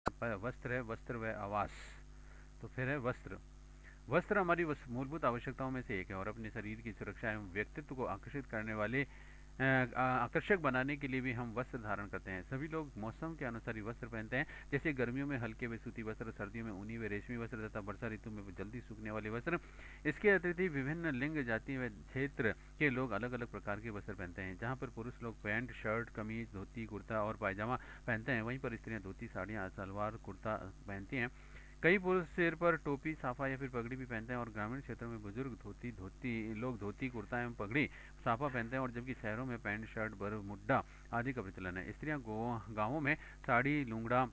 वस्त्र है, वस्त्र व आवास। तो फिर है वस्त्र। वस्त्र हमारी मूलभूत आवश्यकताओं में से एक है और अपने शरीर की सुरक्षा एवं व्यक्तित्व को आकर्षित करने वाले आकर्षक बनाने के लिए भी हम वस्त्र धारण करते हैं। सभी लोग मौसम के अनुसार ही वस्त्र पहनते हैं, जैसे गर्मियों में हल्के व सूती वस्त्र, सर्दियों में ऊनी व रेशमी वस्त्र तथा वर्षा ऋतु में जल्दी सूखने वाले वस्त्र। इसके अतिरिक्त विभिन्न लिंग, जाति व क्षेत्र के लोग अलग अलग प्रकार के वस्त्र पहनते हैं। जहाँ पर पुरुष लोग पैंट, शर्ट, कमीज, धोती, कुर्ता और पायजामा पहनते हैं, वहीं पर स्त्रियाँ धोती, साड़ियाँ, सलवार, कुर्ता पहनती हैं। कई पुरुष सिर पर टोपी, साफा या फिर पगड़ी भी पहनते हैं और ग्रामीण क्षेत्रों में बुजुर्ग धोती कुर्ता एवं पगड़ी साफा पहनते हैं, और जबकि शहरों में पैंट, शर्ट, बरमुड्डा आदि का प्रचलन है। स्त्रियां गांवों में साड़ी, लुंगड़ा,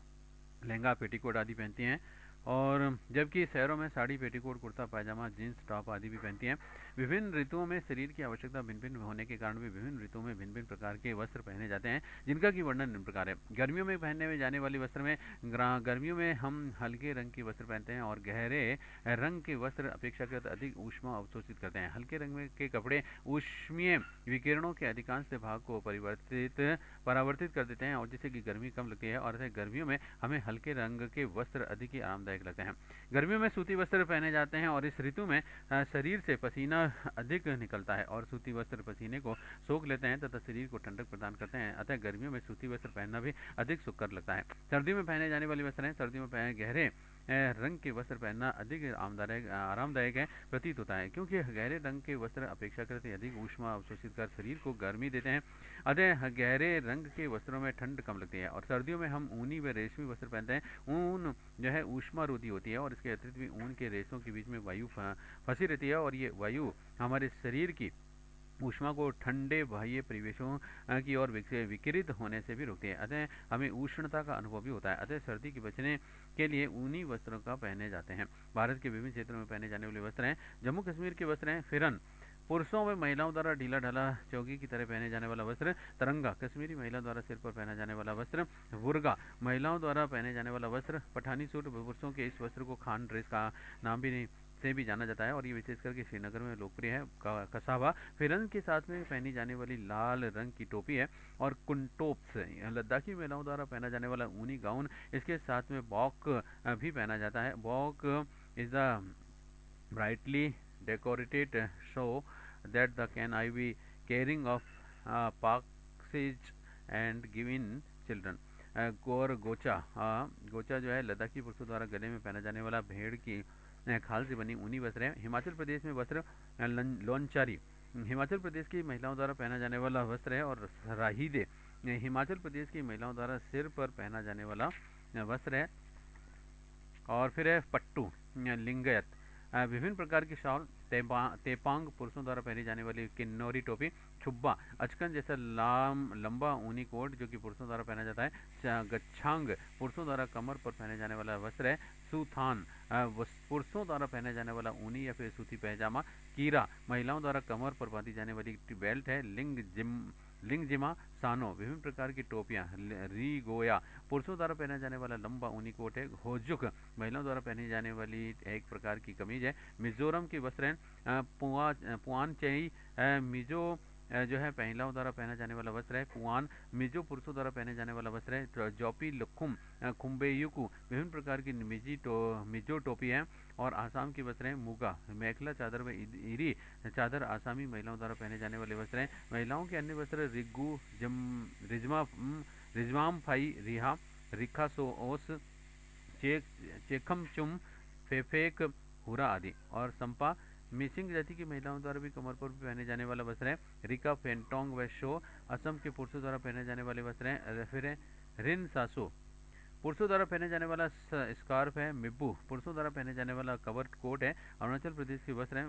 लहंगा, पेटीकोट आदि पहनती हैं, और जबकि शहरों में साड़ी, पेटीकोट, कुर्ता पायजामा, जीन्स, टॉप आदि भी पहनती हैं। विभिन्न ऋतुओं में शरीर की आवश्यकता भिन्न भिन्न होने के कारण भी विभिन्न ऋतुओं में भिन्न भिन्न प्रकार के वस्त्र पहने जाते हैं, जिनका की वर्णन निम्न प्रकार है। गर्मियों में पहनने में जाने वाली वस्त्र में गर्मियों में हम हल्के रंग के वस्त्र पहनते हैं और गहरे रंग के वस्त्र अपेक्षाकृत अधिक ऊष्मा अवशोषित करते हैं। हल्के रंग के कपड़े ऊष्मीय विकिरणों के अधिकांश भाग को परावर्तित कर देते हैं, और जिससे कि गर्मी कम लगती है, और ऐसे गर्मियों में हमें हल्के रंग के वस्त्र अधिक ही आरामदायक लगते हैं। गर्मियों में सूती वस्त्र पहने जाते हैं और इस ऋतु में शरीर से पसीना अधिक निकलता है और सूती वस्त्र पसीने को सोख लेते हैं तथा शरीर को ठंडक प्रदान करते हैं। अतः गर्मियों में सूती वस्त्र पहनना भी अधिक सुखकर लगता है। सर्दियों में पहने जाने वाली वस्त्र हैं। सर्दियों में पहने गहरे रंग के वस्त्र पहनना अधिक आरामदायक है प्रतीत होता है, क्योंकि गहरे रंग के वस्त्र अपेक्षाकृत अधिक ऊष्मा अवशोषित कर शरीर को गर्मी देते हैं। अतः गहरे रंग के वस्त्रों में ठंड कम लगती है। और सर्दियों में हम ऊनी व रेशमी वस्त्र पहनते हैं। ऊन जो है ऊष्मा रोधी होती है और इसके अतिरिक्त भी ऊन के रेशों के बीच में वायु फंसी रहती है, और ये वायु हमारे शरीर की ऊष्मा को ठंडे बाह्य परिवेशों की ओर विकिरित होने से भी रोकती है। अतः हमें उष्णता का अनुभव भी होता है। अतः सर्दी के बचने के लिए ऊनी वस्त्रों का पहने जाते हैं। भारत के विभिन्न क्षेत्रों में पहने जाने वाले वस्त्र हैं। जम्मू कश्मीर के वस्त्र हैं फिरन, पुरुषों में महिलाओं द्वारा ढीला ढाला चौकी की तरह पहने जाने वाला वस्त्र। तरंगा, कश्मीरी महिला द्वारा सिर पर पहना जाने वाला वस्त्र। बुर्गा, महिलाओं द्वारा पहने जाने वाला वस्त्र। पठानी सूट, पुरुषों के इस वस्त्र को खान ड्रेस का नाम भी से भी जाना जाता है और ये विशेष करके श्रीनगर में लोकप्रिय है। कसावा, फिरन के साथ में पहनी जाने वाली लाल रंग की टोपी है। और कुंटोप्स, लद्दाखी महिलाओं द्वारा पहना जाने वाला ऊनी गाउन। इसके साथ में बॉक भी पहना जाता है। बॉक is the brightly decorated show that the can I be caring of passage and giving children। गोर गोचा, गोचा जो है लद्दाखी पुरुषों द्वारा गले में पहना जाने वाला भेड़ की खाल से बनी ऊनी वस्त्र है। हिमाचल प्रदेश में वस्त्र लोनचारी हिमाचल प्रदेश की महिलाओं द्वारा पहना जाने वाला वस्त्र है। और राहीदे हिमाचल प्रदेश की महिलाओं द्वारा सिर पर पहना जाने वाला वस्त्र है। और फिर है पट्टू लिंगयत, विभिन्न प्रकार की शॉल। तेपांग, पुरुषों द्वारा पहनी जाने वाली किन्नौरी टोपी। छुब्बा, अचकन जैसा लंबा ऊनी कोट जो कि पुरुषों द्वारा पहना जाता है। गच्छांग, पुरुषों द्वारा कमर पर पहने जाने वाला वस्त्र है। सुथान, पुरुषों द्वारा पहने जाने वाला ऊनी या फिर सूती पैजामा। कीरा, महिलाओं द्वारा कमर पर बांधी जाने वाली बेल्ट है। लिंगजिमा सानो, विभिन्न प्रकार की टोपियां। रीगोया, पुरुषों द्वारा पहना जाने वाला लंबा ऊनी कोट है। होजुक, महिलाओं द्वारा पहनी जाने वाली एक प्रकार की कमीज है। मिजोरम की वस्त्र है। पुआनचेई, मिजो जो है महिलाओं द्वारा पहना जाने वाला वस्त्र है। पुआन, मिजो, पुरुषों द्वारा पहने जाने वाला वस्त्र है। जोपी लुकुम, खुम्बेयुकु, विभिन्न प्रकार की मिजो टोपी है। और आसाम की वस्त्र है। मुगा, मेखला चादर व इरी चादर आसामी महिलाओं द्वारा पहने जाने वाले वस्त्र हैं। महिलाओं के अन्य वस्त्र रिगु, रिजमाम फाई, रिहा, रिखा सोओस, चेखम चुम, फेफेक, हुरा आदि। और संपा, मिसिंग जाति की महिलाओं द्वारा भी कमर पर भी पहने जाने वाला वस्त्र है। रिका, फेंटोंग व शो, असम के पुरुषों द्वारा पहने जाने वाले वस्त्र हैं। फिर है रिन सासो, पुरुषों द्वारा पहने जाने वाला स्कार्फ है। मिब्बू, पुरुषों द्वारा पहने जाने वाला कवर कोट है। अरुणाचल प्रदेश के वस्त्र है।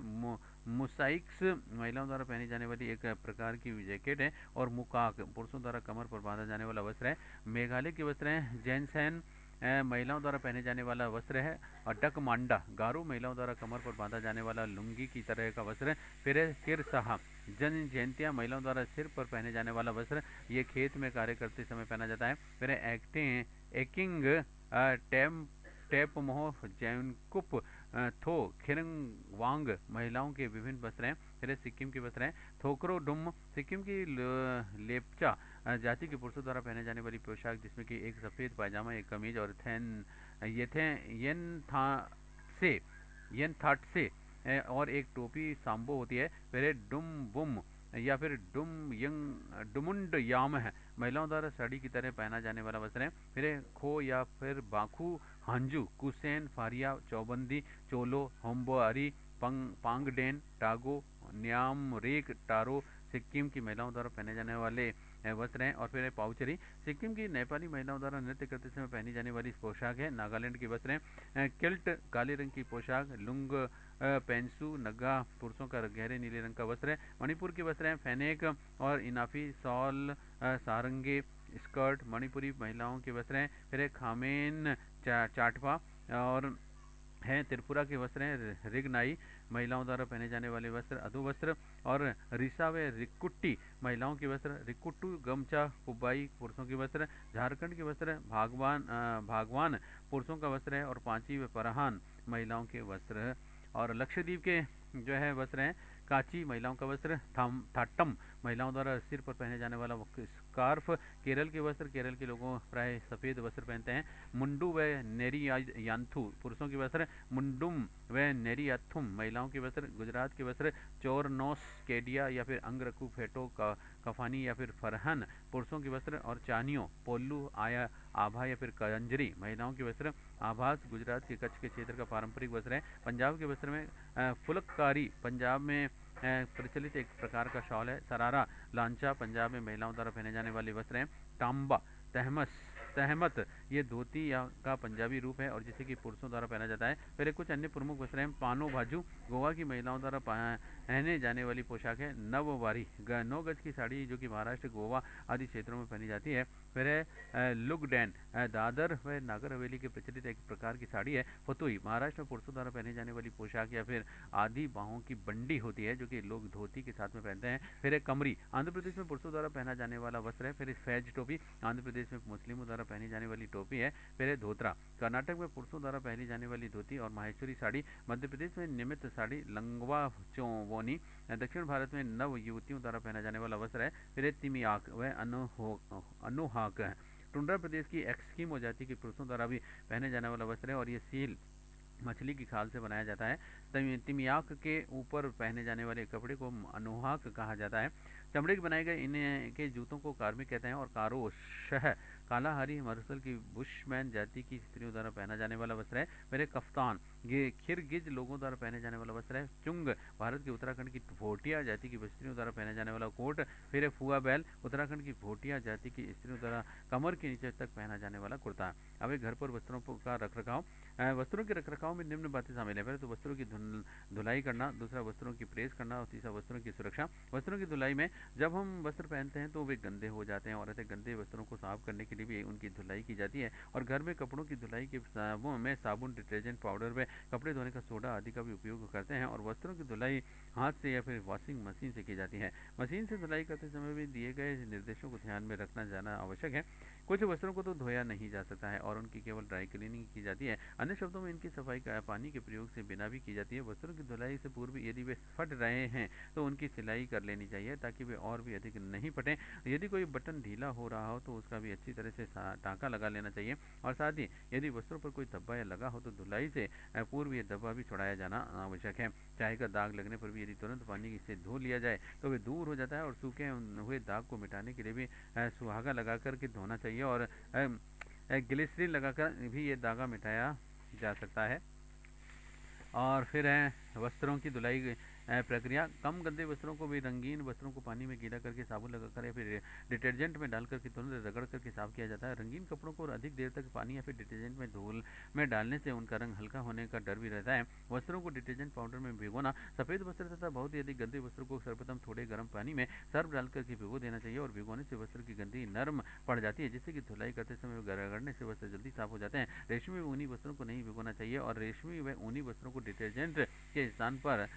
मुसाइक्स, महिलाओं द्वारा पहनी जाने वाली एक प्रकार की जैकेट है। और मुकाक, पुरुषों द्वारा कमर पर बांधा जाने वाला वस्त्र है। मेघालय के वस्त्र हैं। जैनसैन, महिलाओं द्वारा पहने जाने वाला वस्त्र है। और डक मांडा, गारो, महिलाओं द्वारा कमर पर बांधा जाने वाला लुंगी की तरह का वस्त्र है। फिर है किरसहा, जन जयंतियाँ, महिलाओं द्वारा सिर पर पहने जाने वाला वस्त्र, ये खेत में कार्य करते समय पहना जाता है। फिर है एकिंग, टेप मोह, जैनकुप, थो, खिरंग वांग, महिलाओं के विभिन्न वस्त्र हैं। फिर सिक्किम के वस्त्र हैं। थोकरो डुम, सिक्किम की लेपचा, जाति के पुरुषों द्वारा पहने जाने वाली पोशाक, जिसमें कि एक सफ़ेद पायजामा, एक कमीज और ये थे येन था से येन थाट से और एक टोपी सांबो होती है। फिर डुम बुम या फिर डुमुंड याम है, महिलाओं द्वारा साड़ी की तरह पहना जाने वाला वस्त्र है। फिर खो या फिर बाखू, हांजू, कुसेन, फारिया, चौबंदी, चोलो, होम्बोआरी, पांगडेन, टागो, न्याम रेक, टारो सिक्किम की महिलाओं द्वारा पहने जाने वाले वस्त्र हैं। और फिर है पाउचरी, सिक्किम की नेपाली महिलाओं द्वारा नृत्य करते समय पहनी जाने वाली पोशाक है। नागालैंड के वस्त्र हैं किल्ट, काले रंग की पोशाक, लुंग, पेंसू, नग्गा पुरुषों का गहरे नीले रंग का वस्त्र है। मणिपुर के वस्त्र हैं फैनेक और इनाफी, सॉल, सारंगे, स्कर्ट मणिपुरी महिलाओं के वस्त्र हैं। फिर है खामेन, चाटपा और हैं त्रिपुरा के वस्त्र हैं रिगनाई, महिलाओं द्वारा पहने जाने वाले वस्त्र अधु वस्त्र। और रिसा व रिकुट्टी महिलाओं के वस्त्र, रिकुट्टू गमछा पुबाई पुरुषों के वस्त्र। झारखंड के वस्त्र भागवान पुरुषों का वस्त्र है। और पांची व परहान महिलाओं के वस्त्र है। और लक्षद्वीप के जो है वस्त्र हैं काची महिलाओं का वस्त्र, थाटम महिलाओं द्वारा सिर पर पहने जाने वाला स्कार्फ। केरल के वस्त्र, केरल के लोगों प्राय सफ़ेद वस्त्र पहनते हैं। मुंडू व नेरी यांथू पुरुषों के वस्त्र, मुंडुम व नेरियाथुम महिलाओं के वस्त्र। गुजरात के वस्त्र चोरनोस, केडिया या फिर अंगरखू, फेटो का कफानी या फिर फरहन पुरुषों के वस्त्र। और चानियो, पोल्लू, आया, आभा या फिर कंजरी महिलाओं के वस्त्र। आभास गुजरात के कच्छ के क्षेत्र का पारंपरिक वस्त्र है। पंजाब के वस्त्र में फुलकारी पंजाब में प्रचलित एक प्रकार का शॉल है। सरारा, लांचा पंजाब में महिलाओं द्वारा पहने जाने वाले वस्त्र हैं। टांबा, तहमत ये धोती या का पंजाबी रूप है और जिसे कि पुरुषों द्वारा पहना जाता है। फिर कुछ अन्य प्रमुख वस्त्र हैं। पानो बाजू गोवा की महिलाओं द्वारा पहने जाने वाली पोशाक है। नववारी 9 गज की साड़ी जो कि महाराष्ट्र, गोवा आदि क्षेत्रों में पहनी जाती है। फिर है लुगडैन दादर व नागर हवेली के प्रचलित एक प्रकार की साड़ी है। फतुई महाराष्ट्र में पुरुषों द्वारा पहने जाने वाली पोशाक या फिर आधी बाहों की बंडी होती है जो कि लोग धोती के साथ में पहनते हैं। फिर है कमरी आंध्र प्रदेश में पुरुषों द्वारा पहना जाने वाला वस्त्र है। फिर फैज टोपी आंध्र प्रदेश में मुस्लिमों द्वारा पहनी जाने वाली टोपी है। फिर है धोत्रा कर्नाटक में पुरुषों द्वारा पहनी जाने वाली धोती और माहेश्वरी साड़ी। मध्य प्रदेश में निमित्त साड़ी लंगवा चोवोनी। दक्षिण भारत में नव युवतियों द्वारा पहना जाने वाला वस्त्र है। फिर है तिमियाक व अनुहाक है। टुंड्रा प्रदेश की एक्सकीमो जाति के पुरुषों द्वारा भी पहने जाने वाला वस्त्र है और ये सील मछली की खाल से बनाया जाता है। तिमियाक के ऊपर पहने जाने वाले कपड़े को अनुहाक कहा जाता है। चमड़े के बनाए गए इनके जूतों को कार्मिक कहते हैं। और कारो शह कालाहारी मरुस्थल की बुशमैन जाति की स्त्रियों द्वारा पहना जाने वाला वस्त्र है। मेरे कफ्तान ये खिरगिज लोगों द्वारा पहने जाने वाला वस्त्र है। चुंग भारत के उत्तराखंड की भोटिया जाति की स्त्रियों द्वारा पहने जाने वाला कोट। फिर है फुआ बैल उत्तराखंड की भोटिया जाति की स्त्रियों द्वारा कमर के नीचे तक पहना जाने वाला कुर्ता। अब एक घर पर वस्त्रों का रखरखाव, वस्त्रों के रखरखाव में निम्न बातें शामिल है। पहले तो वस्त्रों की धुलाई करना, दूसरा वस्त्रों की प्रेस करना और तीसरा वस्त्रों की सुरक्षा। वस्त्रों की धुलाई में जब हम वस्त्र पहनते हैं तो वे गंदे हो जाते हैं और ऐसे गंदे वस्त्रों को साफ करने के लिए भी उनकी धुलाई की जाती है। और घर में कपड़ों की धुलाई के में साबुन, डिटर्जेंट पाउडर व कपड़े धोने का सोडा आदि का भी उपयोग करते हैं। और वस्त्रों की धुलाई हाथ से या फिर वॉशिंग मशीन से की जाती है। मशीन से धुलाई करते समय भी दिए गए निर्देशों को ध्यान में रखना जाना आवश्यक है। कुछ वस्त्रों को तो धोया नहीं जा सकता है और उनकी केवल ड्राई क्लीनिंग की जाती है। अन्य शब्दों में इनकी सफाई पानी के प्रयोग से बिना भी की जाती है। वस्त्रों की धुलाई से पूर्व यदि वे फट रहे हैं तो उनकी सिलाई कर लेनी चाहिए ताकि वे और भी अधिक नहीं फटें। यदि कोई बटन ढीला हो रहा हो तो उसका भी अच्छी तरह से टाँका लगा लेना चाहिए। और साथ ही यदि वस्त्रों पर कोई धब्बा या लगा हो तो धुलाई से पूर्व ये धब्बा भी छुड़ाया जाना आवश्यक है। चाय का दाग लगने पर भी यदि तुरंत पानी से धो लिया जाए तो वे दूर हो जाता है। और सूखे हुए दाग को मिटाने के लिए भी सुहागा लगा करके धोना चाहिए और ग्लिसरीन लगाकर भी ये दागा मिटाया जा सकता है। और फिर है वस्त्रों की धुलाई प्रक्रिया। कम गंदे वस्त्रों को भी रंगीन वस्त्रों को पानी में गीला करके साबुन लगाकर या फिर डिटर्जेंट में डाल करके तुरंत रगड़ करके साफ किया जाता है। रंगीन कपड़ों को अधिक देर तक पानी या फिर डिटर्जेंट में धूल में डालने से उनका रंग हल्का होने का डर भी रहता है। वस्त्रों को डिटर्जेंट पाउडर में भिगोना। सफ़ेद वस्त्र तथा बहुत ही अधिक गंदे वस्त्रों को सर्वप्रथम थोड़े गर्म पानी में सर्फ डाल करके भिगो देना चाहिए। और भिगोने से वस्त्र की गंदी नरम पड़ जाती है जिससे कि धुलाई करते समय रगड़ने से वस्त्र जल्दी साफ हो जाते हैं। रेशमी व ऊनी वस्त्रों को नहीं भिगोना चाहिए और रेशमी व ऊनी वस्त्रों को डिटर्जेंट के स्थान पर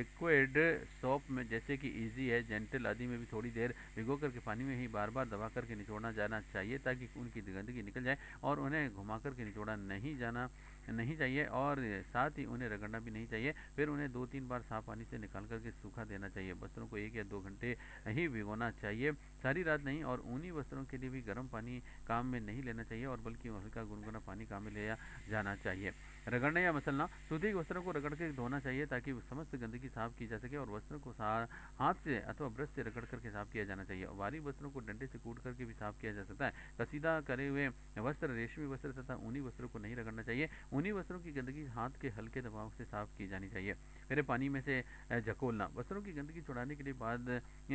लिक्विड सोप में जैसे कि इजी है, जेंटल आदि में भी थोड़ी देर भिगो करके पानी में ही बार बार दबा करके निचोड़ना जाना चाहिए ताकि उनकी गंदगी निकल जाए और उन्हें घुमा करके निचोड़ा नहीं जाना नहीं चाहिए और साथ ही उन्हें रगड़ना भी नहीं चाहिए। फिर उन्हें 2-3 बार साफ पानी से निकाल करके सूखा देना चाहिए। वस्त्रों को 1 या 2 घंटे ही भिगोना चाहिए, सारी रात नहीं। और ऊनी वस्त्रों के लिए भी गर्म पानी काम में नहीं लेना चाहिए और बल्कि हल्का गुनगुना पानी काम में लिया जाना चाहिए। रगड़ने या मसलना, सूती वस्त्रों को रगड़ के धोना चाहिए ताकि समस्त गंदगी साफ की जा सके और वस्त्रों को हाथ से अथवा ब्रश से रगड़ करके साफ किया जाना चाहिए। और भारी वस्त्रों को डंडे से कूट करके भी साफ किया जा सकता है। कसीदा करे हुए वस्त्र, रेशमी वस्त्र तथा ऊनी वस्त्रों को नहीं रगड़ना चाहिए। ऊनी वस्त्रों की गंदगी हाथ के हल्के दबाव से साफ की जानी चाहिए। फिर पानी में से झकोलना, वस्त्रों की गंदगी छुड़ाने के लिए बाद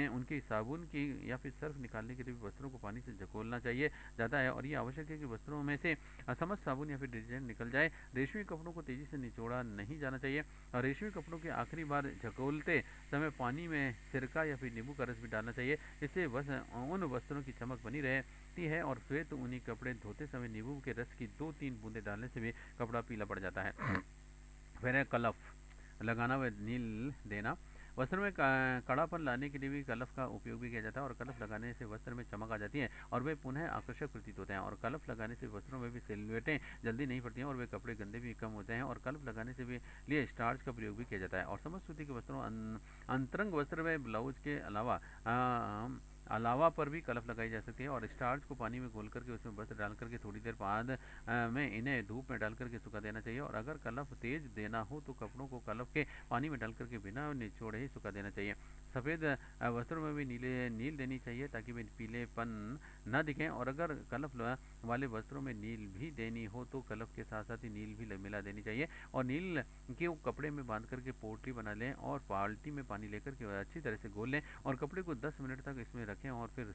उनकी साबुन की या फिर सर्फ निकालने के लिए भी वस्त्रों को पानी से झकोलना चाहिए जाता है और ये आवश्यक है कि वस्त्रों में से असमस्त साबुन या फिर डिटर्जेंट निकल जाए। रेशमी कपड़ों को तेजी से निचोड़ा नहीं जाना चाहिए और रेशमी कपड़ों के आखिरी बार झकोलते समय पानी में सिरका या फिर नींबू का रस भी डालना चाहिए। इससे उन वस्त्रों की चमक बनी रहती है और श्वेत ऊनी कपड़े धोते समय नींबू के रस की 2-3 बूंदे डालने से भी कपड़ा पीला पड़ जाता है। फिर है कलफ लगाना व नील देना, वस्त्र में कड़ापन लाने के लिए भी कलफ का उपयोग भी किया जाता है और कलफ लगाने से वस्त्र में चमक आ जाती है और वे पुनः आकर्षक प्रतीत होते हैं। और कलफ लगाने से वस्त्रों में भी सिलवटें जल्दी नहीं पड़ती हैं और वे कपड़े गंदे भी कम होते हैं। और कलफ लगाने से भी लिए स्टार्च का प्रयोग भी किया जाता है। और समस्त सूती के वस्त्रों, अंतरंग वस्त्र व ब्लाउज के अलावा पर भी कलफ लगाई जा सकती है और स्टार्च को पानी में घोल करके उसमें वस्त्र डाल करके थोड़ी देर बाद में इन्हें धूप में डाल करके सुखा देना चाहिए। और अगर कलफ तेज देना हो तो कपड़ों को कलफ के पानी में डाल करके बिना निचोड़े ही सुखा देना चाहिए। सफ़ेद वस्त्रों में भी नील देनी चाहिए ताकि वे पीलेपन न दिखें। और अगर कलफ वाले वस्त्रों में नील भी देनी हो तो कलफ के साथ साथ ही नील भी मिला देनी चाहिए और नील के कपड़े में बांध करके पोटली बना लें और बाल्टी में पानी लेकर के अच्छी तरह से घोल लें और कपड़े को 10 मिनट तक इसमें रखें और फिर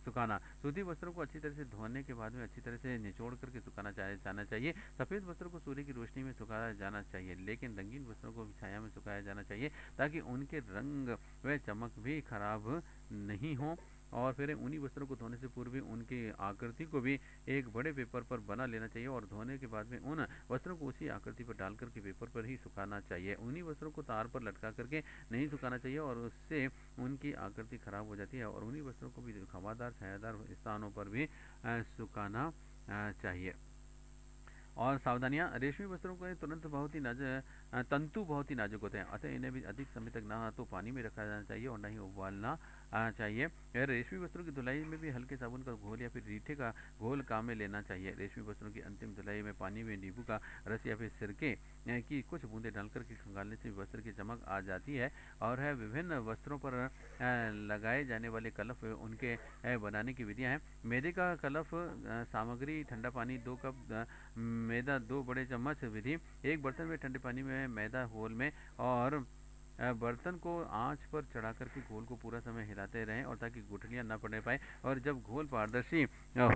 सुखाना। सूती वस्त्रों को अच्छी तरह से धोने के बाद में अच्छी तरह से निचोड़ करके सुखाना जाना चाहिए। सफ़ेद वस्त्रों को सूर्य की रोशनी में सुखाया जाना चाहिए लेकिन रंगीन वस्त्रों को छाया में सुखाया जाना चाहिए ताकि उनके रंग व चमक भी खराब नहीं हो। और फिर ऊनी वस्त्रों को धोने से पूर्व उनकी आकृति को भी एक बड़े पेपर पर बना लेना चाहिए और धोने के बाद में उन वस्त्रों को उसी आकृति पर डालकर के पेपर पर ही सुखाना चाहिए। ऊनी वस्त्रों को तार पर लटका करके नहीं सुखाना चाहिए और उससे उनकी आकृति खराब हो जाती है। और ऊनी वस्त्रों को भी हवादार छायादार स्थानों पर भी सुखाना चाहिए। और सावधानियां, रेशमी वस्त्रों के तंतु बहुत ही नाजुक होते हैं अतः इन्हें भी अधिक समय तक ना तो पानी में रखा जाना चाहिए और ना ही उबालना चाहिए। रेशमी वस्त्रों की धुलाई में भी हल्के साबुन का घोल या फिर रीठे का घोल काम में लेना चाहिए। रेशमी वस्त्रों की अंतिम धुलाई में पानी में नींबू का रस या फिर सिरके की कुछ बूंदे डालकर के खंगालने से वस्त्र की चमक आ जाती है। और है विभिन्न वस्त्रों पर लगाए जाने वाले कलफ, उनके बनाने की विधियां हैं। मैदे का कलफ सामग्री, ठंडा पानी 2 कप मैदा 2 बड़े चम्मच। विधि, एक बर्तन में ठंडे पानी में मैदा घोल में और बर्तन को आंच पर चढ़ा करके घोल को पूरा समय हिलाते रहें और ताकि गुठलियां न पड़ने पाए और जब घोल पारदर्शी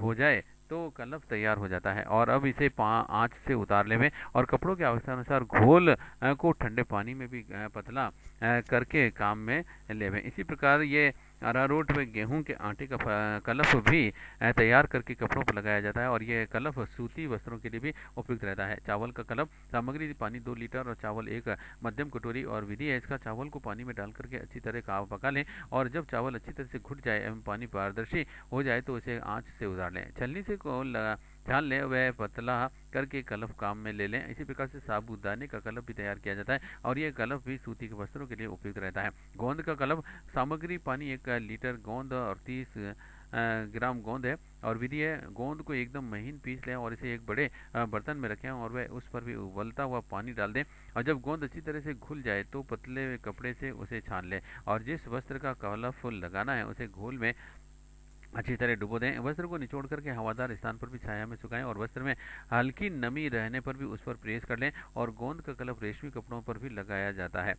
हो जाए तो कलफ तैयार हो जाता है। और अब इसे आंच से उतार लेवें और कपड़ों की आवश्यकता अनुसार घोल को ठंडे पानी में भी पतला करके काम में लेवें। इसी प्रकार ये अरारोट व गेहूं के आटे का कलफ भी तैयार करके कपड़ों पर लगाया जाता है और ये कलफ सूती वस्त्रों के लिए भी उपयुक्त रहता है। चावल का कलफ, सामग्री पानी 2 लीटर और चावल 1 मध्यम कटोरी। और विधि है इसका, चावल को पानी में डाल करके अच्छी तरह पका लें और जब चावल अच्छी तरह से घुट जाए एवं पानी पारदर्शी हो जाए तो इसे आंच से उतार लें। छलनी से को छान लें, वह पतला करके कलफ काम में ले लें। इसी प्रकार से साबूदाने का कलफ भी तैयार किया जाता है और यह कलफ भी सूती के वस्त्रों के लिए उपयुक्त रहता है। गोंद का कलफ, सामग्री पानी 1 लीटर गोंद और 30 ग्राम गोंद है। और विधि है, गोंद को एकदम महीन पीस लें और इसे एक बड़े बर्तन में रखें और वह उस पर भी उबलता हुआ पानी डाल दें और जब गोंद अच्छी तरह से घुल जाए तो पतले कपड़े से उसे छान लें और जिस वस्त्र का कलफ लगाना है उसे घोल में अच्छी तरह डुबो दें। वस्त्र को निचोड़ करके हवादार स्थान पर भी छाया में सुखाएं और वस्त्र में हल्की नमी रहने पर भी उस पर प्रेस कर लें। और गोंद का कलफ रेशमी कपड़ों पर भी लगाया जाता है।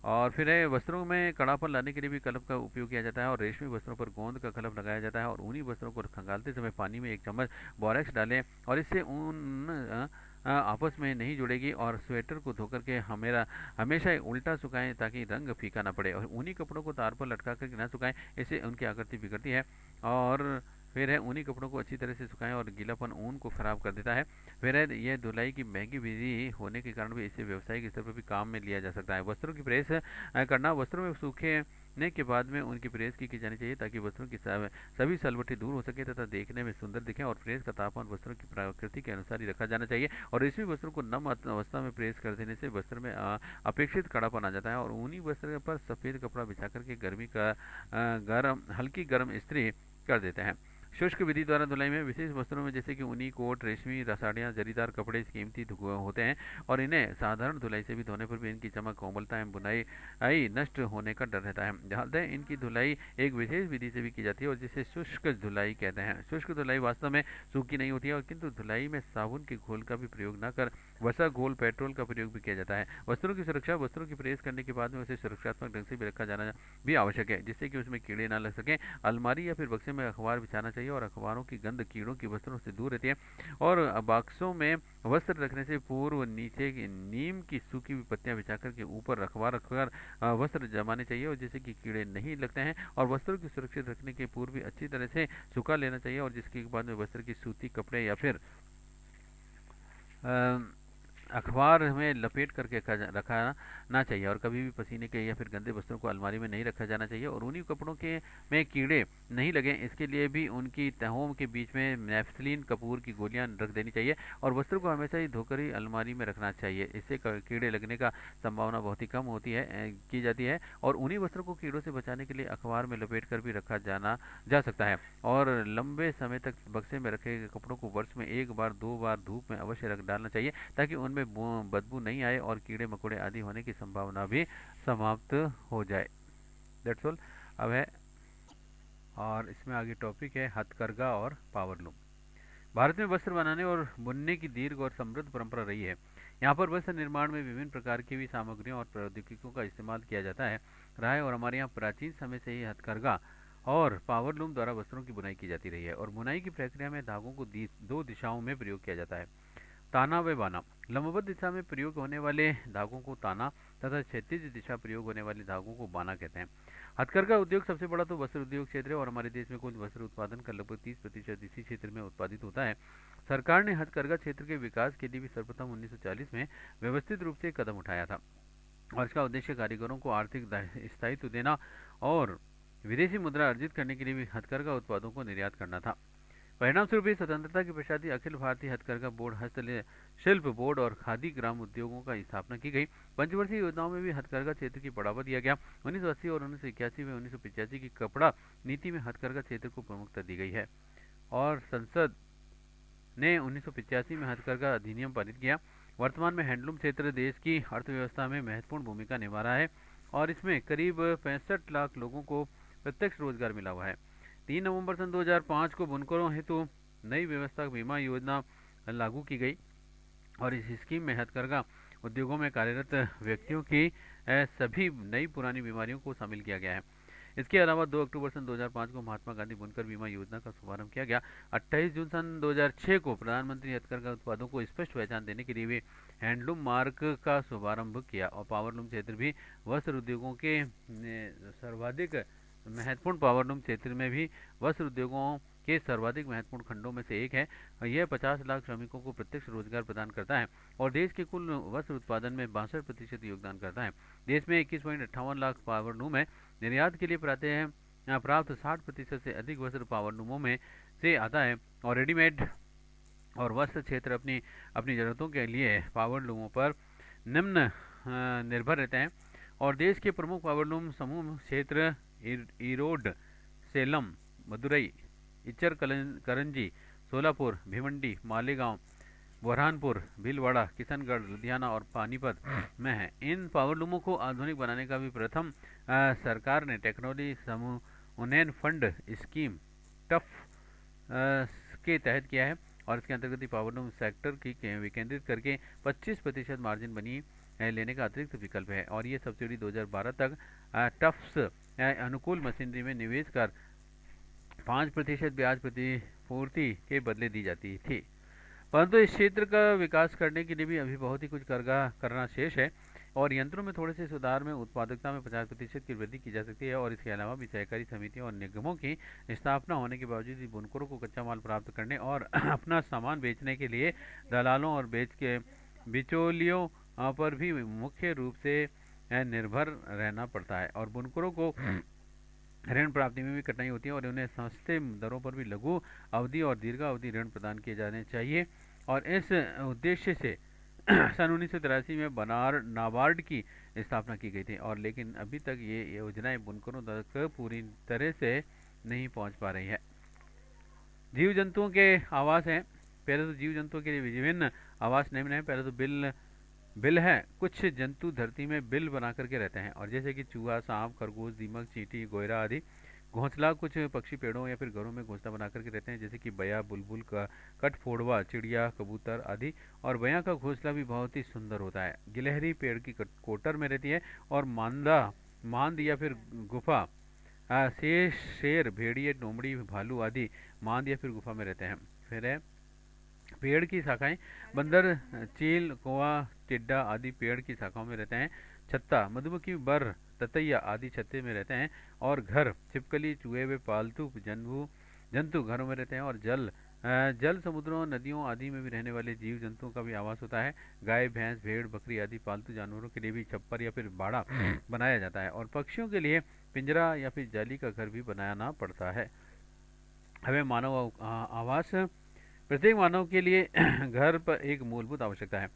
और फिर वस्त्रों में कड़ापन लाने के लिए भी कलफ का उपयोग किया जाता है और रेशमी वस्त्रों पर गोंद का कलफ लगाया जाता है। और ऊनी वस्त्रों को खंगालते समय पानी में 1 चम्मच बोरेक्स डालें और इससे ऊन आपस में नहीं जुड़ेगी। और स्वेटर को धोकर के हमेशा उल्टा सुखाएं ताकि रंग फीका ना पड़े। और ऊनी कपड़ों को तार पर लटका करके ना सुखाएं, इससे उनकी आकृति बिगड़ती है। और फिर है, ऊनी कपड़ों को अच्छी तरह से सुखाएं और गीलापन ऊन को खराब कर देता है। फिर है, यह धुलाई की महंगी विधि होने के कारण भी इसे व्यावसायिक स्तर पर भी काम में लिया जा सकता है। वस्त्रों की प्रेस करना, वस्त्रों में सूखे ने के बाद में उनकी प्रेस की जानी चाहिए ताकि वस्त्रों की सभी सलवटें दूर हो सके तथा देखने में सुंदर दिखें। और प्रेस का तापमान वस्त्रों की प्रकृति के अनुसार ही रखा जाना चाहिए। और रेशमी वस्त्रों को नम अवस्था में प्रेस कर देने से वस्त्र में अपेक्षित कड़ापन आ जाता है। और ऊनी वस्त्र पर सफ़ेद कपड़ा बिछाकर के गर्मी का गर्म हल्की गर्म इस्त्री कर देते हैं। शुष्क विधि द्वारा धुलाई में विशेष वस्त्रों में जैसे कि ऊनी कोट, रेशमी साड़ियाँ, जरीदार कपड़े कीमती होते हैं और इन्हें साधारण धुलाई से भी धोने पर भी इनकी चमक, कोमलता एवं बुनाई नष्ट होने का डर रहता है। जहाँ इनकी धुलाई एक विशेष विधि से भी की जाती है और जिसे शुष्क धुलाई कहते हैं। शुष्क धुलाई वास्तव में सूखी नहीं होती है और किंतु धुलाई में साबुन के घोल का भी प्रयोग न कर वसा घोल, पेट्रोल का प्रयोग भी किया जाता है। वस्त्रों की सुरक्षा, वस्त्रों की प्रेस करने के बाद में उसे सुरक्षात्मक ढंग से भी रखा जाना भी आवश्यक है जिससे कि उसमें कीड़े ना लग सकें। अलमारी या फिर बक्से में अखबार बिछाना चाहिए और अखबारों की गंध कीड़ों की वस्त्रों से दूर रहती है। और बक्सों में वस्त्र रखने से पूर्व नीचे की नीम की सूखी हुई पत्तियां बिछाकर के ऊपर अखबार रखकर वस्त्र जमाने चाहिए और जिससे कि कीड़े नहीं लगते हैं। और वस्त्रों की सुरक्षित रखने के पूर्व भी अच्छी तरह से सुखा लेना चाहिए और जिसके बाद में वस्त्र की सूती कपड़े या फिर अखबार में लपेट करके रखना चाहिए। और कभी भी पसीने के या फिर गंदे वस्त्रों को अलमारी में नहीं रखा जाना चाहिए। और ऊनी कपड़ों के में कीड़े नहीं लगें इसके लिए भी उनकी तहों के बीच में नेफ्थलीन कपूर की गोलियां रख देनी चाहिए। और वस्त्रों को हमेशा ही धोकर ही अलमारी में रखना चाहिए। इससे कीड़े लगने का संभावना बहुत ही कम होती है की जाती है। और ऊनी वस्त्रों को कीड़ों से बचाने के लिए अखबार में लपेट कर भी रखा जा सकता है। और लंबे समय तक बक्से में रखे गए कपड़ों को वर्ष में 1 बार 2 बार धूप में अवश्य रख डालना चाहिए ताकि उनमें बदबू नहीं आए और कीड़े मकोड़े आदि होने की संभावना भी समाप्त हो जाए। That's all. अब है और इसमें आगे टॉपिक है हथकरघा और पावरलूम। भारत में वस्त्र बनाने और बुनने की दीर्घ और समृद्ध परंपरा रही है। यहाँ पर वस्त्र निर्माण में विभिन्न प्रकार की भी सामग्रियों और प्रौद्योगिकियों का इस्तेमाल किया जाता है रहा है। और हमारे यहाँ प्राचीन समय से ही हथकरघा और पावरलूम द्वारा वस्त्रों की बुनाई की जाती रही है। और बुनाई की प्रक्रिया में धागों को 2 दिशाओं में प्रयोग किया जाता है, ताना व बाना। लंबवत दिशा में प्रयोग होने वाले धागों को ताना तथा क्षैतिज दिशा प्रयोग होने वाले धागों को बाना कहते हैं। हथकरघा उद्योग सबसे बड़ा तो वस्त्र उद्योग क्षेत्र है और हमारे देश में कुल वस्त्र उत्पादन का लगभग 30% इसी क्षेत्र में उत्पादित होता है। सरकार ने हथकरघा क्षेत्र के विकास के लिए भी सर्वप्रथम 1940 में व्यवस्थित रूप से कदम उठाया था। और इसका उद्देश्य कारीगरों को आर्थिक स्थायित्व देना और विदेशी मुद्रा अर्जित करने के लिए भी हथकरघा उत्पादों को निर्यात करना था। परिणाम स्वरूप स्वतंत्रता के पश्चात अखिल भारतीय हथकरघा बोर्ड, हस्तशिल्प बोर्ड और खादी ग्राम उद्योगों का स्थापना की गई। पंचवर्षीय योजनाओं में भी हथकरघा क्षेत्र की बढ़ावा दिया गया। 1980 और 1981 में 1985 की कपड़ा नीति में हथकरघा क्षेत्र को प्रमुखता दी गई है। और संसद ने 1985 में हथकरघा अधिनियम पारित किया। वर्तमान में हैंडलूम क्षेत्र देश की अर्थव्यवस्था में महत्वपूर्ण भूमिका निभा रहा है और इसमें करीब 65 लाख लोगों को प्रत्यक्ष रोजगार मिला हुआ है। 3 नवंबर सन 2005 को बुनकरों हेतु नई व्यवस्था बीमा योजना लागू की गई और इस स्कीम में हथकरघा उद्योगों में कार्यरत व्यक्तियों की सभी नई पुरानी बीमारियों को शामिल किया गया है। इसके अलावा 2 अक्टूबर सन 2005 को महात्मा गांधी बुनकर बीमा योजना का शुभारंभ किया गया। 28 जून सन 2006 को प्रधानमंत्री हथकरघा उत्पादों को स्पष्ट पहचान देने के लिए भी हैंडलूम मार्क का शुभारंभ किया। और पावरलूम क्षेत्र भी वस्त्र उद्योगों के सर्वाधिक महत्वपूर्ण पावरलूम क्षेत्र में भी वस्त्र उद्योगों के सर्वाधिक महत्वपूर्ण खंडों में से एक है। यह 50 लाख श्रमिकों को प्रत्यक्ष रोजगार प्रदान करता है और देश के कुल वस्त्र उत्पादन में 62% योगदान करता है। देश में 21.58 लाख पावरलूम है। निर्यात के लिए प्राप्त 60% से अधिक वस्त्र पावरलूमों में से आता है। और रेडीमेड और वस्त्र क्षेत्र अपनी जरूरतों के लिए पावरलूमों पर निम्न निर्भर रहते हैं। और देश के प्रमुख पावरलूम समूह क्षेत्र ईरोड, सेलम, मदुरई, इच्चर करंजी, सोलापुर, भिवंडी, मालेगांव, बुरहानपुर, भीलवाड़ा, किशनगढ़, लुधियाना और पानीपत में है। इन पावरलूमों को आधुनिक बनाने का भी प्रथम सरकार ने टेक्नोलॉजी समूह उन्नयन फंड स्कीम टफ के तहत किया है। और इसके अंतर्गत पावरलूम सेक्टर की विकेंद्रित करके 25% मार्जिन बनी लेने का अतिरिक्त विकल्प है। और ये सब्सिडी 2012 तक टफ्स अनुकूल मशीनरी में निवेश कर 5% ब्याज प्रतिपूर्ति के बदले दी जाती थी। परंतु इस क्षेत्र का विकास करने के लिए भी अभी बहुत ही कुछ करना शेष है। और यंत्रों में थोड़े से सुधार में उत्पादकता में 50% की वृद्धि की जा सकती है। और इसके अलावा भी सहकारी समितियों और निगमों की स्थापना होने के बावजूद भी बुनकरों को कच्चा माल प्राप्त करने और अपना सामान बेचने के लिए दलालों और बिचौलियों पर भी मुख्य रूप से निर्भर रहना पड़ता है और बुनकरों को ऋण प्राप्ति में भी कठिनाई होती है और उन्हें सस्ते दरों पर भी लघु अवधि और दीर्घावधि ऋण प्रदान किए जाने चाहिए। और इस उद्देश्य से सन 1983 में नाबार्ड की स्थापना की गई थी और लेकिन अभी तक ये योजनाएं बुनकरों तक पूरी तरह से नहीं पहुंच पा रही है। जीव जंतुओं के आवास हैं। पहले तो जीव जंतुओं के लिए विभिन्न आवास निम्न है। पहले तो बिल बिल है। कुछ जंतु धरती में बिल बना करके रहते हैं और जैसे कि चूहा, सांप, खरगोश, दीमक, चींटी, गोयरा आदि। घोंसला, कुछ पक्षी पेड़ों या फिर घरों में घोंसला बना करके रहते हैं जैसे कि बया, बुलबुल, कठफोड़वा, चिड़िया, कबूतर आदि। और बया का घोंसला भी बहुत ही सुंदर होता है। गिलहरी पेड़ की कोटर में रहती है और मांद या फिर गुफा, शेर, भेड़िए, लोमड़ी, भालू आदि मांद या फिर गुफा में रहते हैं। फिर है पेड़ की शाखाएं। बंदर, चील, कौवा, टिड्डा आदि पेड़ की शाखाओं में रहते हैं। छत्ता, मधुमक्खी, बर, ततैया आदि छत्ते में रहते हैं। और घर, छिपकली, चूहे वे पालतू जंतु घरों में रहते हैं। और जल समुद्रों, नदियों आदि में भी रहने वाले जीव जंतुओं का भी आवास होता है। गाय, भैंस, भेड़, बकरी आदि पालतू जानवरों के लिए भी छप्पर या फिर बाड़ा बनाया जाता है और पक्षियों के लिए पिंजरा या फिर जाली का घर भी बनाना पड़ता है। हमें मानव आवास। प्रत्येक मानव के लिए घर पर एक मूलभूत आवश्यकता है।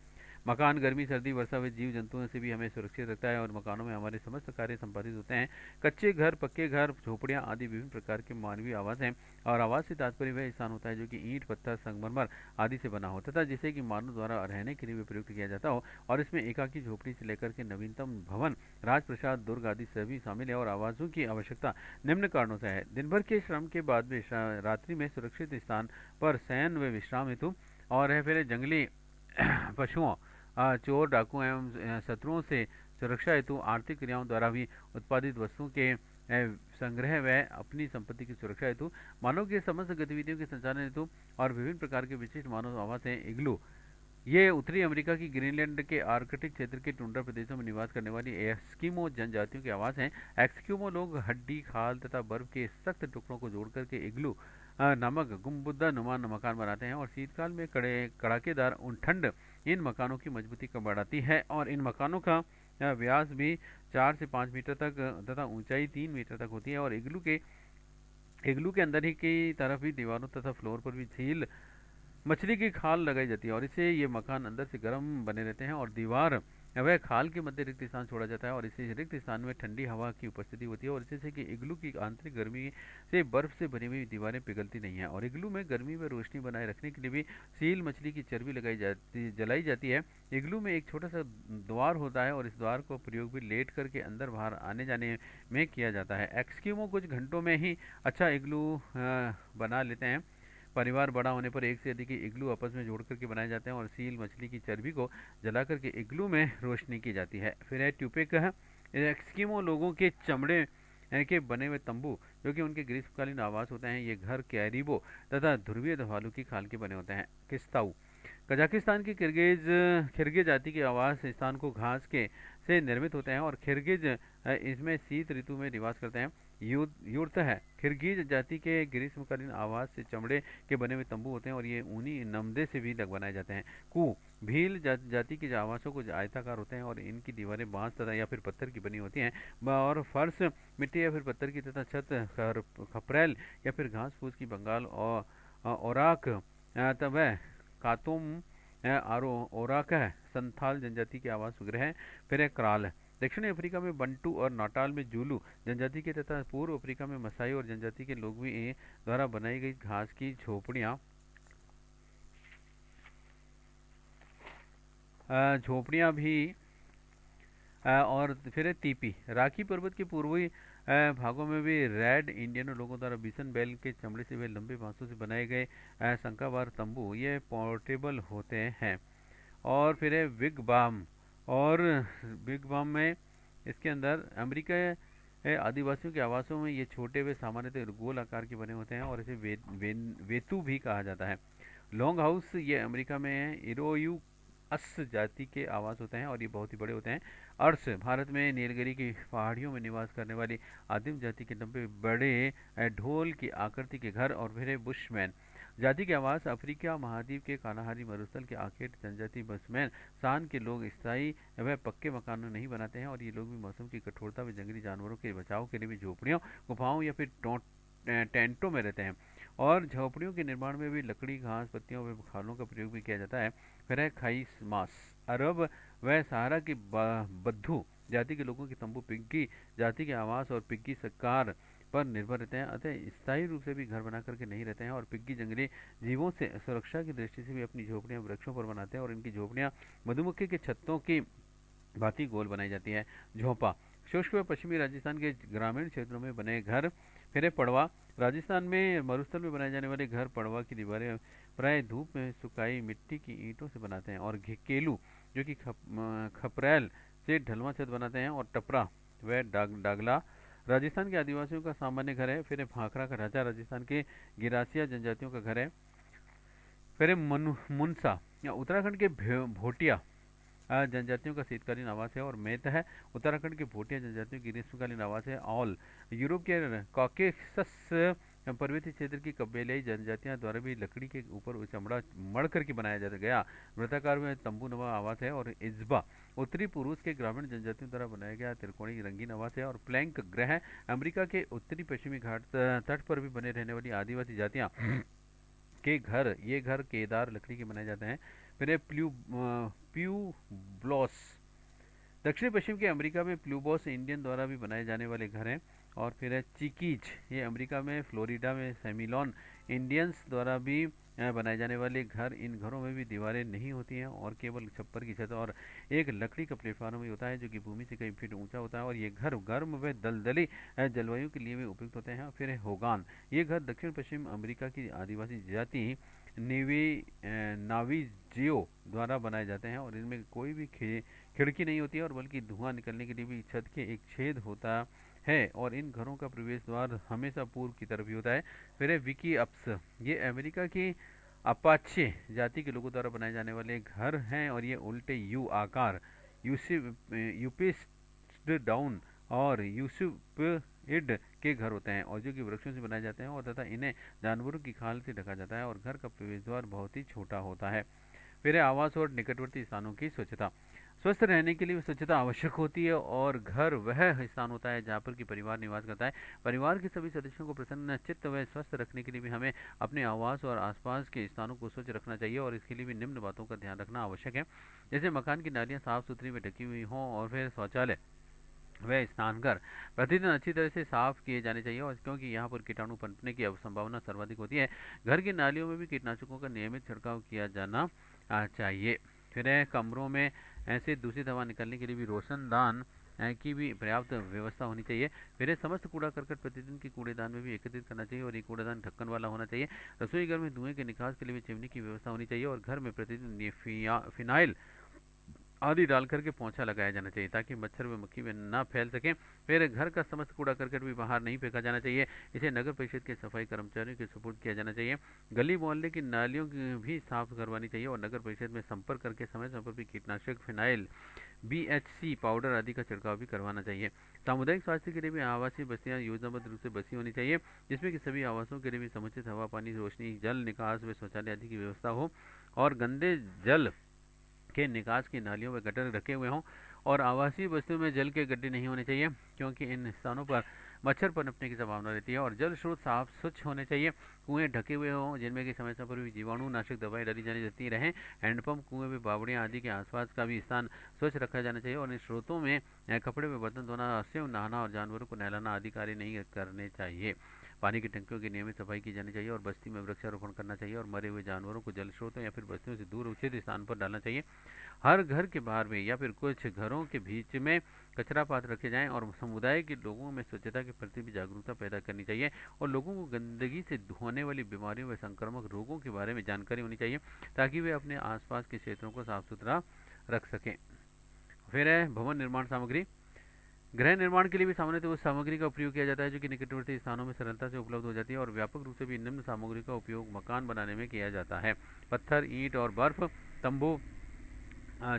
मकान गर्मी, सर्दी, वर्षा व जीव जंतुओं से भी हमें सुरक्षित रखता है और मकानों में हमारे समस्त कार्य संपादित होते हैं। कच्चे घर, पक्के घर, झोपड़ियां आदि विभिन्न प्रकार के मानवीय आवास हैं और आवास से तात्पर्य वह स्थान होता है जो कि ईंट, पत्थर, संगमरमर आदि से बना हो तथा जिसे कि मानव द्वारा रहने के लिए प्रयुक्त किया जाता हो। और इसमें एकाकी झोपड़ी से लेकर के नवीनतम भवन, राजप्रसाद, दुर्ग आदि सभी शामिल है। और आवासों की आवश्यकता निम्न कारणों से है। दिन भर के श्रम के बाद में रात्रि में सुरक्षित स्थान पर शयन व विश्राम हेतु। और है फिर जंगली पशुओं, चोर, डाकू एवं शत्रुओं से सुरक्षा हेतु आर्थिक क्रियाओं द्वारा भी उत्पादित वस्तुओं के संग्रह व अपनी संपत्ति की सुरक्षा हेतु। मानव के समस्त गतिविधियों के संचालन हेतु और विभिन्न प्रकार के विशिष्ट मानव आवास हैं। इग्लू, ये उत्तरी अमेरिका की ग्रीनलैंड के आर्कटिक क्षेत्र के टुंड्रा प्रदेशों में निवास करने वाली एस्किमो जनजातियों के आवास हैं। एस्किमो लोग हड्डी, खाल तथा बर्फ के सख्त टुकड़ों को जोड़कर के इग्लू नामक गुंबद नुमा मकान बनाते हैं और शीतकाल में कड़ाकेदार ठंड इन मकानों की मजबूती को बढ़ाती है। और इन मकानों का व्यास भी 4 से 5 मीटर तक तथा ऊंचाई 3 मीटर तक होती है। और इग्लू के अंदर ही की तरफ भी दीवारों तथा फ्लोर पर भी झील मछली की खाल लगाई जाती है और इससे ये मकान अंदर से गर्म बने रहते हैं। और दीवार वह खाल के मध्य रिक्त स्थान छोड़ा जाता है और इसे रिक्त स्थान में ठंडी हवा की उपस्थिति होती है और इससे कि इग्लू की आंतरिक गर्मी से बर्फ से बनी हुई दीवारें पिघलती नहीं है। और इग्लू में गर्मी व रोशनी बनाए रखने के लिए भी सील मछली की चर्बी जलाई जाती है। इग्लू में एक छोटा सा द्वार होता है और इस द्वार को प्रयोग भी लेट करके अंदर बाहर आने जाने में किया जाता है। एस्किमो कुछ घंटों में ही अच्छा इग्लू बना लेते हैं। परिवार बड़ा होने पर एक से अधिक इग्लू आपस में जोड़ करके बनाए जाते हैं और सील मछली की चर्बी को जला करके इग्लू में रोशनी की जाती है। फिर है ट्यूपेक है। एस्किमो लोगों के चमड़े के बने हुए तंबू जो कि उनके ग्रीष्मकालीन आवास होते हैं। ये घर कैरिबो तथा ध्रुवीय भालू की खाल के बने होते हैं। किस्ताऊ, कजाकिस्तान की खिरगिज जाति के आवास स्थान को घास के से निर्मित होते हैं और खिरगिज इसमें शीत ऋतु में निवास करते हैं। यूर्त है। खिरगिज जाति के ग्रीष्मकालीन आवास से चमड़े के बने हुए तंबू होते हैं और ये ऊनी नमदे से भी बनाए जाते हैं। भील जाति के आवासों को आयताकार होते हैं और इनकी दीवारें बांस तथा या फिर पत्थर की बनी होती हैं और फर्श मिट्टी या फिर पत्थर की तथा छत खपरेल या फिर घास फूस की बंगाल और ओराक तब कातुम ओराक है संथाल जनजाति के आवास गृह है। फिर है क्राल। दक्षिणी अफ्रीका में बंटू और नाटाल में जूलू जनजाति के तथा पूर्व अफ्रीका में मसाई और जनजाति के लोग भी द्वारा बनाई गई घास की झोपड़ियाँ भी और फिर है तीपी। राखी पर्वत के पूर्वी भागों में भी रेड इंडियन लोगों द्वारा बिसन बैल के चमड़े से वे लंबे बांसों से बनाए गए शंकावार तंबू ये पोर्टेबल होते हैं। और फिर है विग बाम। और बिग बाम में इसके अंदर अमेरिका आदिवासियों के आवासों में ये छोटे वे सामान्यतः गोल आकार के बने होते हैं और इसे वेतु भी कहा जाता है। लॉन्ग हाउस ये अमेरिका में है। इरोयू अस जाति के आवास होते हैं और ये बहुत ही बड़े होते हैं। अर्स भारत में नीलगिरी की पहाड़ियों में निवास करने वाली आदिम जाति के 90 बड़े ढोल की आकृति के घर। और फिर बुशमैन जाति के आवास अफ्रीका महाद्वीप के कालाहारी मरुस्थल के आकेट जनजाति बसमैन सान के लोग स्थायी व पक्के मकान नहीं बनाते हैं, और ये लोग भी मौसम की कठोरता व जंगली जानवरों के बचाव के लिए भी झोपड़ियों, गुफाओं या फिर टेंटों में रहते हैं। और झोपड़ियों के निर्माण में भी लकड़ी, घास, पत्तियों व खालों का प्रयोग भी किया जाता है। फिर है खाई मास। अरब व सहारा की बद्दू जाति के लोगों के तंबू पिग्गी जाति के आवास और पिग्गी शिकार पर निर्भर रहते हैं, अतः स्थायी रूप से भी घर बना करके नहीं रहते हैं। और पिग्गी जंगली जीवों से सुरक्षा की दृष्टि से भी अपनी झोपड़ियां वृक्षों पर बनाते हैं, और इनकी झोपड़ियां मधुमक्खी के छत्तों की भांति गोल बनाई जाती है। झोंपा शुष्क व पश्चिमी राजस्थान के ग्रामीण क्षेत्रों में बने घर। फिर है पड़वा। राजस्थान में मरुस्थल में बनाए जाने वाले घर पड़वा की दीवारें प्राय धूप में सुखाई मिट्टी की ईंटों से बनाते हैं। और केलू जो कि खपरेल से ढलवा छत बनाते हैं। और टपरा व डागला राजस्थान के आदिवासियों का सामान्य घर है। फिर भाखड़ा का ढांचा राजस्थान के गिरासिया जनजातियों का घर है। फिर मुनसा या उत्तराखंड के भोटिया जनजातियों का शीतकालीन आवास है। और मेत है उत्तराखंड के भोटिया जनजातियों की ग्रीष्मकालीन आवास है। ऑल यूरोप के कॉकेसस पर्वतीय क्षेत्र की कबीलाई जनजातियां द्वारा भी लकड़ी के ऊपर चमड़ा मड़ करके बनाया जाता गया वृत्ताकार में तंबू नवा आवास है। और इज्बा उत्तरी पुरुष के ग्रामीण जनजातियों द्वारा बनाया गया त्रिकोणीय रंगीन आवास है। और प्लैंक ग्रह अमेरिका के उत्तरी पश्चिमी घाट तट पर भी बने रहने वाली आदिवासी जातियां के घर, ये घर केदार लकड़ी के बनाए जाते हैं। फिर प्यूब्लॉस दक्षिण पश्चिम के अमेरिका में प्यूबॉस इंडियन द्वारा भी बनाए जाने वाले घर हैं। और फिर है चिकीज, ये अमेरिका में फ्लोरिडा में सेमिलॉन इंडियंस द्वारा भी बनाए जाने वाले घर। इन घरों में भी दीवारें नहीं होती हैं और केवल छप्पर की छत और एक लकड़ी का प्लेटफॉर्म ही होता है, जो कि भूमि से कई फीट ऊंचा होता है। और ये घर गर्म व दलदली जलवायु के लिए भी उपयुक्त होते हैं। फिर है होगान, ये घर दक्षिण पश्चिम अमेरिका की आदिवासी जाति नाविजियो द्वारा बनाए जाते हैं। और इनमें कोई भी खिड़की नहीं होती है, और बल्कि धुआं निकलने के लिए भी छत के एक छेद होता है। और इन घरों का प्रवेश द्वार हमेशा पूर्व की तरफ ही होता है। फिर है विकी अप्स, ये अमेरिका की अपाचे जाति के लोगों द्वारा बनाए जाने वाले घर हैं। और ये उल्टे यू आकार, यूपिस्ड डाउन और यूसुपिड के घर होते हैं, और जो कि वृक्षों से बनाए जाते हैं, और तथा इन्हें जानवरों की खाल से ढका जाता है। और घर का प्रवेश द्वार बहुत ही छोटा होता है। फिर है आवास और निकटवर्ती स्थानों की स्वच्छता। स्वस्थ रहने के लिए स्वच्छता आवश्यक होती है, और घर वह स्थान होता है जहाँ पर कि परिवार निवास करता है। परिवार के सभी सदस्यों को प्रसन्न चित्त व स्वस्थ रखने के लिए भी हमें अपने आवास और आसपास के स्थानों को स्वच्छ रखना चाहिए, और इसके लिए भी निम्न बातों का ध्यान रखना आवश्यक है। जैसे मकान की नालियाँ साफ सुथरी व ढकी हुई हों, और फिर शौचालय वह स्नानघर प्रतिदिन अच्छी तरह से साफ किए जाने चाहिए, और क्योंकि यहाँ पर कीटाणु पनपने की संभावना सर्वाधिक होती है। घर की नालियों में भी कीटनाशकों का नियमित छिड़काव किया जाना चाहिए। फिर है कमरों में ऐसे दूषित हवा निकलने के लिए भी रोशनदान की भी पर्याप्त व्यवस्था होनी चाहिए। फिर समस्त कूड़ा करकट प्रतिदिन की कूड़ेदान में भी एकत्रित करना चाहिए, और ये कूड़ेदान ढक्कन वाला होना चाहिए। रसोई घर में धुएं के निकास के लिए भी चिमनी की व्यवस्था होनी चाहिए, और घर में प्रतिदिन फिनाइल आदि डाल करके पोंछा लगाया जाना चाहिए, ताकि मच्छर व मक्खी में ना फैल सकें। फिर घर का समस्त कूड़ा करकट भी बाहर नहीं फेंका जाना चाहिए, इसे नगर परिषद के सफाई कर्मचारियों के सुपुर्द किया जाना चाहिए। गली मोहल्ले की नालियों की भी साफ करवानी चाहिए, और नगर परिषद में संपर्क करके समय समय पर भी कीटनाशक, फिनाइल, BHC पाउडर आदि का छिड़काव भी करवाना चाहिए। सामुदायिक स्वास्थ्य के लिए भी आवासीय बस्तियां योजनाबद्ध रूप से बसी होनी चाहिए, जिसमें कि सभी आवासों के लिए भी समुचित हवा, पानी, रोशनी, जल निकास व शौचालय आदि की व्यवस्था हो, और गंदे जल के निकास की नालियों व गटर रखे हुए हों। और आवासीय बस्तियों में जल के गड्ढे नहीं होने चाहिए, क्योंकि इन स्थानों पर मच्छर पनपने की संभावना रहती है। और जल स्रोत साफ स्वच्छ होने चाहिए। कुएं ढके हुए हों, जिनमें कि समय समय पर भी जीवाणु नाशक दवाई डाली जानी जाती रहें। हैंडपंप, कुएं व बावड़ियाँ आदि के आसपास का भी स्थान स्वच्छ रखा जाना चाहिए। और इन स्रोतों में कपड़े व बर्तन धोना, स्वयं नहाना और जानवरों को नहलाना आदि कार्य नहीं करने चाहिए। पानी की टंकियों की नियमित सफाई की जानी चाहिए, और बस्ती में वृक्षारोपण करना चाहिए, और मरे हुए जानवरों को जल स्रोतों या फिर बस्तियों से दूर उचित स्थान पर डालना चाहिए। हर घर के बाहर में या फिर कुछ घरों के बीच में कचरा पात्र रखे जाएं, और समुदाय के लोगों में स्वच्छता के प्रति भी जागरूकता पैदा करनी चाहिए, और लोगों को गंदगी से होने वाली बीमारियों व संक्रामक रोगों के बारे में जानकारी होनी चाहिए, ताकि वे अपने आसपास के क्षेत्रों को साफ सुथरा रख सकें। फिर है भवन निर्माण सामग्री। गृह निर्माण के लिए भी सामान्यतः उस सामग्री का उपयोग किया जाता है जो कि निकटवर्ती स्थानों में सरलता से उपलब्ध हो जाती है, और व्यापक रूप से भी निम्न सामग्री का उपयोग मकान बनाने में किया जाता है। पत्थर, ईंट और बर्फ, तंबू,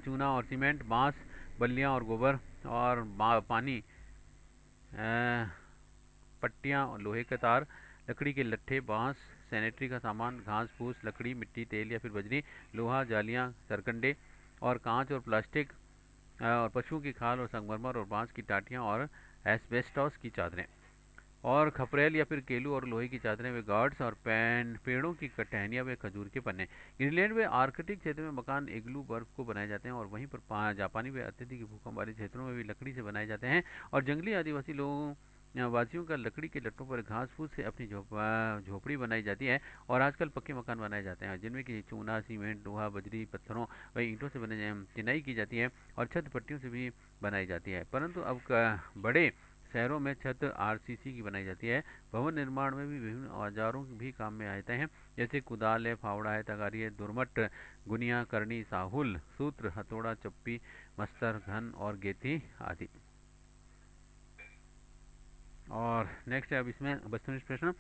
चूना और सीमेंट, बांस, बल्लियां और गोबर, और पानी, पट्टियां, लोहे के तार, लकड़ी के लट्ठे, बांस, सैनिटरी का सामान, घास फूस, लकड़ी, मिट्टी, तेल या फिर बजरी, लोहा, जालियाँ, सरकंडे और कांच और प्लास्टिक, और पशुओं की खाल और संगमरमर और बांस की टाटियाँ और एस्बेस्टॉस की चादरें, और खपरेल या फिर केलू और लोहे की चादरें व गार्ड्स और पेड़ों की टहनियाँ व खजूर के पन्ने। ग्रीनलैंड में आर्कटिक क्षेत्र में मकान इग्लू बर्फ को बनाए जाते हैं, और वहीं पर जापानी व अत्यधिक भूकंप वाले क्षेत्रों में भी लकड़ी से बनाए जाते हैं। और जंगली आदिवासी लोगों वासियों का लकड़ी के लट्टों पर घास फूस से अपनी झोपड़ी बनाई जाती है। और आजकल पक्के मकान बनाए जाते हैं जिनमें कि चूना, सीमेंट, लोहा, बजरी, पत्थरों व ईंटों से बने चिनाई की जाती है, और छत पट्टियों से भी बनाई जाती है। परंतु अब बड़े शहरों में छत आरसीसी की बनाई जाती है। भवन निर्माण में भी विभिन्न औजारों भी काम में आते हैं, जैसे कुदाल है, फावड़ा है, तगारी है, दुरमट, गुनिया, करनी, साहुल, सूत्र, हथौड़ा, चप्पी, मस्तर, घन और गेती आदि। और नेक्स्ट है अब इसमें वस्तुनिष्ठ प्रश्न।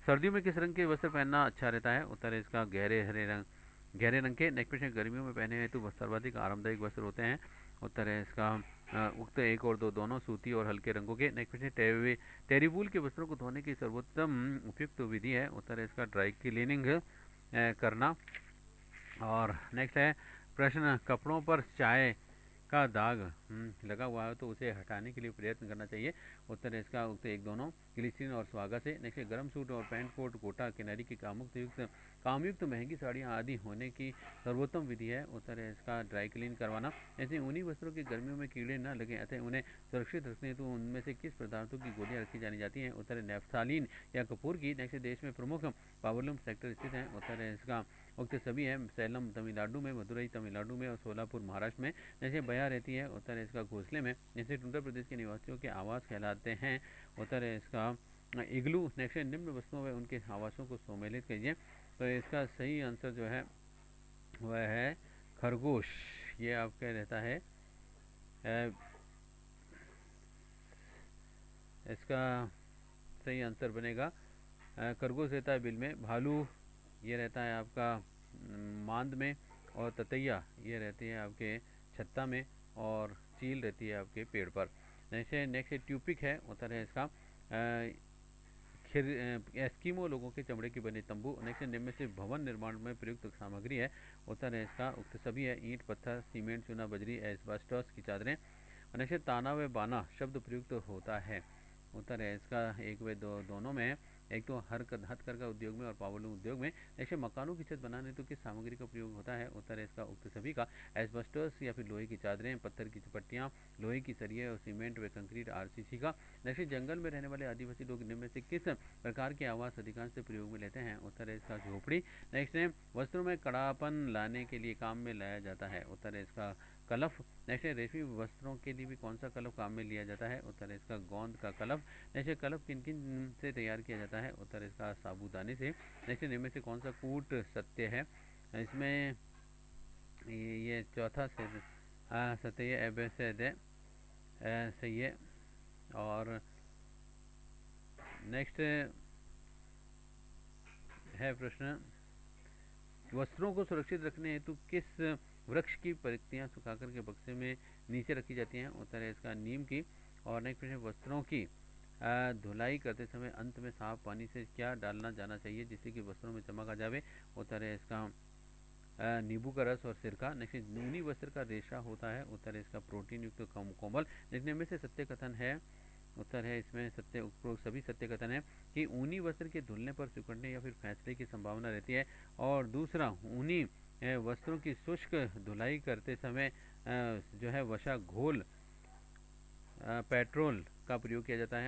सर्दियों में किस रंग के वस्त्र पहनना अच्छा रहता है? उत्तर है इसका गहरे रंग के। नेक्स्ट प्रश्न, गर्मियों में पहने हेतु सर्वाधिक आरामदायक वस्त्र होते हैं? उत्तर है इसका उक्त एक और दो दोनों सूती और हल्के रंगों के। नेक्स्ट प्रश्न, टेरीवूल के वस्त्रों को धोने की सर्वोत्तम उपयुक्त विधि है? उत्तर है इसका ड्राई क्लीनिंग करना। और नेक्स्ट है प्रश्न, कपड़ों पर चाय का दाग लगा हुआ है तो उसे हटाने के लिए प्रयत्न करना चाहिए? उत्तर है इसका उक्त एक दोनों, ग्लिसरीन और सुहागा से। नेक्स्ट, गर्म सूट और पैंट कोट, कोटा, किनारी की कामयुक्त महंगी साड़ियाँ आदि होने की सर्वोत्तम विधि है? उत्तर है इसका ड्राई क्लीन करवाना। ऐसे ऊनी वस्त्रों की गर्मियों में कीड़े न लगे अतः उन्हें सुरक्षित रखने हेतु उनमें से किस पदार्थों की गोलियां रखी जानी जाती हैं? उत्तर है नेफ्थालीन या कपूर की। नेक्स्ट, देश में प्रमुख पावरलूम सेक्टर स्थित हैं? उत्तर है इसका उक्त सभी है, सैलम तमिलनाडु में, मदुरई तमिलनाडु में और सोलापुर महाराष्ट्र में। जैसे बया रहती है? उत्तर है इसका घोंसले में। जैसे उत्तर प्रदेश के निवासियों के आवास कहलाते हैं? उत्तर है इसका इग्लू। नेक्स्ट, निम्न वस्तुओं व उनके आवासों को सम्मिलित कीजिए। तो इसका सही आंसर जो है वह है खरगोश। ये आपका रहता है इसका सही आंसर बनेगा खरगोश रहता है बिल में, भालू ये रहता है आपका मांद में, और ततैया ये रहती है आपके छत्ता में, और चील रहती है आपके पेड़ पर। नेक्स्ट ट्यूपिक है? उत्तर है इसका एस्किमो लोगों के चमड़े के बने तंबू। नेक्स्ट, निम्न में से भवन निर्माण में प्रयुक्त सामग्री है? उत्तर है इसका उक्त सभी है, ईंट, पत्थर, सीमेंट, चूना, बजरी, एस्बेस्टॉस की चादरें। नेक्स्ट, ताना व बाना शब्द प्रयुक्त होता है? उत्तर है इसका एक व दोनों में, एक तो हथकरघा उद्योग में और पावरलूम उद्योग में। ऐसे मकानों की छत बनाने तो किस सामग्री का प्रयोग होता है? उत्तर है इसका उक्त सभी का, एस्बेस्टस या फिर लोहे की चादरें, पत्थर की पट्टियाँ, लोहे की सरिये और सीमेंट व कंक्रीट आरसीसी का। नेक्स्ट, जंगल में रहने वाले आदिवासी लोग निम्न में से किस प्रकार के आवास अधिकांश से प्रयोग में लेते हैं? उत्तर है इसका झोपड़ी। नेक्स्ट है वस्त्रों में कड़ापन लाने के लिए काम में लाया जाता है? उत्तर है इसका कलफ। नेक्स्ट, रेशमी वस्त्रों के लिए भी कौन सा कलफ काम में लिया जाता है? उत्तर है इसका गोंद का कलफ। नेक्स्ट, कलफ किन किन से तैयार किया जाता है? उत्तर इसका साबूदाने से। नेक्स्ट, इनमें से कौन सा कूट सत्य है? इसमें ये चौथा सत्य एबेसेद सही है। और नेक्स्ट है प्रश्न, वस्त्रों को सुरक्षित रखने हेतु किस वृक्ष की पत्तियां सुखाकर के बक्से में नीचे रखी जाती हैं? उत्तर है इसका नीम की। और नेक्स्ट प्रश्न, वस्त्रों की धुलाई करते समय अंत में साफ पानी से क्या डालना जाना चाहिए जिससे कि वस्त्रों में चमक आ जाए? उत्तर है इसका नींबू का रस और सिरका। नेक्स्ट, ऊनी वस्त्र का रेशा होता है? उत्तर है इसका प्रोटीन युक्त कोमल। देखने में से सत्य कथन है? उत्तर है इसमें सत्य उपरोक्त सभी सत्य कथन है कि ऊनी वस्त्र के धुलने पर सिकुड़ने या फिर फैसले की संभावना रहती है। और दूसरा, ऊनी वस्त्रों की शुष्क धुलाई करते समय जो है वसा घोल पेट्रोल का प्रयोग किया जाता है।